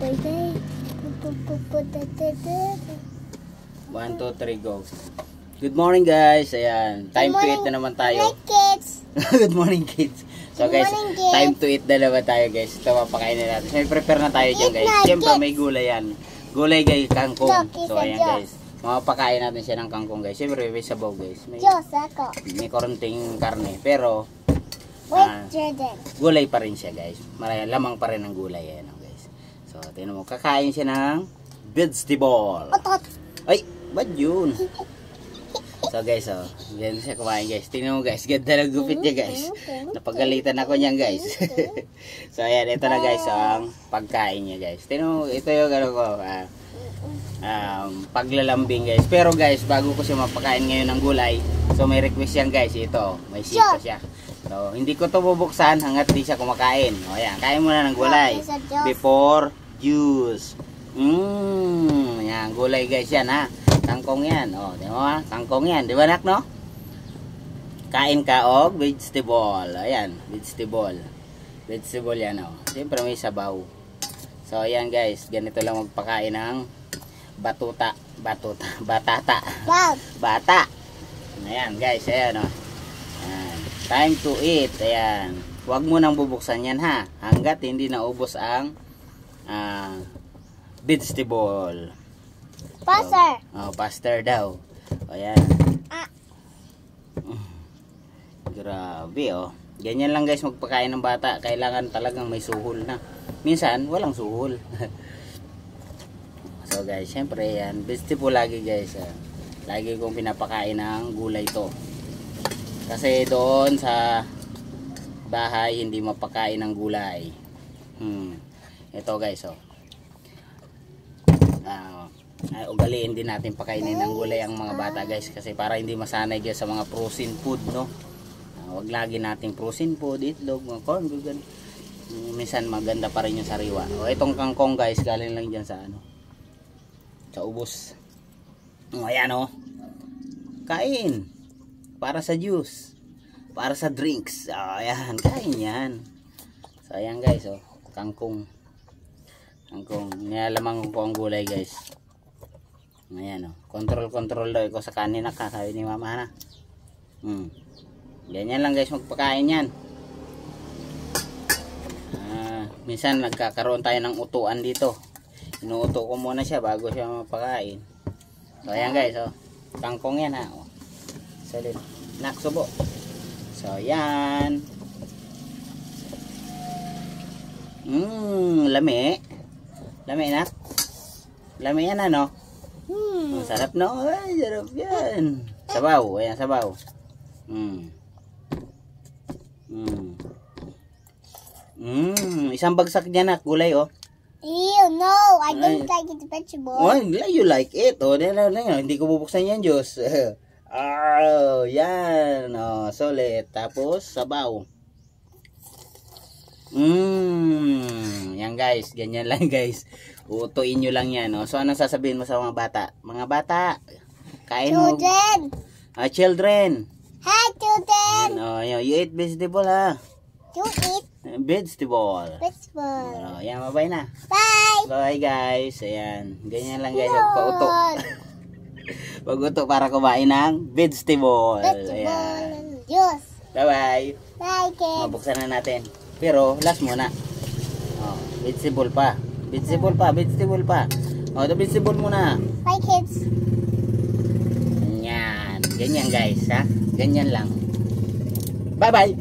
1, 2, 3, go. Good morning guys. Ayan, time to eat na naman tayo. Kids. Good morning kids. So guys, Good morning, kids. time to eat na naman tayo guys. Ito mapakainin natin. May prepare na tayo dyan guys. Eat na, Siyempre kids. may gulay yan. Gulay guys, kangkong. Look, So isa ayan Diyos. guys. Mapakain natin siya ng kangkong guys. Siyempre may sabaw guys. Diyos ako. May konting karne. Pero Wait, Jordan. gulay pa rin siya guys. Lamang pa rin ang gulay yan guys. So tingnan mo, kakain siya ng vegetable. Otot. Ay, ba't yun? So guys, yan siya kumain guys. Tingnan mo guys, ganda ng gupit niya guys. Napagalitan ako niyan guys. So ayan, ito na guys ang pagkain niya guys. Tingnan mo, ito yung ano ko, paglalambing guys. Pero guys, bago ko siya mapakain ngayon ng gulay, so may request yan guys. Ito, may sito siya. So hindi ko to bubuksan hanggat di siya kumakain. O ayan, kain muna ng gulay before juice. Yan, gulay guys yan ha. Kangkong yan. O, di mo ha? Kangkong yan. Di ba nak no? Kain ka og vegetable. Ayan, vegetable. Vegetable yan o. Siyempre may sabaw. So ayan guys, ganito lang magpakain ng batata. Bata. Ayan guys, ayan o. Ayan. Time to eat. Ayan. Huwag mo nang bubuksan yan ha. Hanggat hindi naubos ang vegetable. Pastor. Pastor daw. O yan. Grabe Ganyan lang guys magpakain ng bata. Kailangan talagang may suhol na. Minsan walang suhol. So guys, syempre yan. Vegetable lagi guys. Lagi kong pinapakain ng gulay to. Kasi doon sa bahay hindi mapakain ng gulay. Ito guys ugaliin din natin pakainin ng gulay ang mga bata guys, kasi para hindi masanay guys sa mga frozen food no. Wag lagi nating frozen food, itlog, mga corn, ganun. Minsan maganda pa rin yung sariwa. Itong kangkong guys galing lang diyan sa sa ubos. Ayan kain para sa juice, para sa drinks. Ayan, kain yan. So ayan guys kangkong nilalamang ko ang gulay guys. Ayan control daw ako sa kanin na sabi ni mama na. Ganyan lang guys magpakain yan. Minsan nagkakaroon tayo ng utuan dito. Inuuto ko muna siya bago siya mapakain. So ayan guys kangkong yan ha. Solid naksubo. So ayan. Lami na. Lami yan sarap no. Ay, sarap yan. Sabaw. Ayan, sabaw. Isang bagsak niya na gulay Ew, no. I don't like it vegetable. You like it. Hindi ko bubuksan yan, Diyos. Yan. Solid. Tapos, sabaw. Yan guys, ganyan lang guys. Utuin nyo lang yan. So ano sasabihin mo sa mga bata? Mga bata, kain mo. Children. Children. Hi, children. You eat vegetable ha. You eat Vegetable. Yan, bye na. Bye. Bye guys. Ayan, ganyan lang guys. Pag-uto. Pag-uto para kumain ng vegetable. Ayan. Juice. Bye. Bye, kids. Mabuksan na natin. Pero last muna. Vegetable pa. Vegetable pa. The vegetable muna. Bye, kids. Yan. Ganyan guys ha. Ganyan lang. Bye.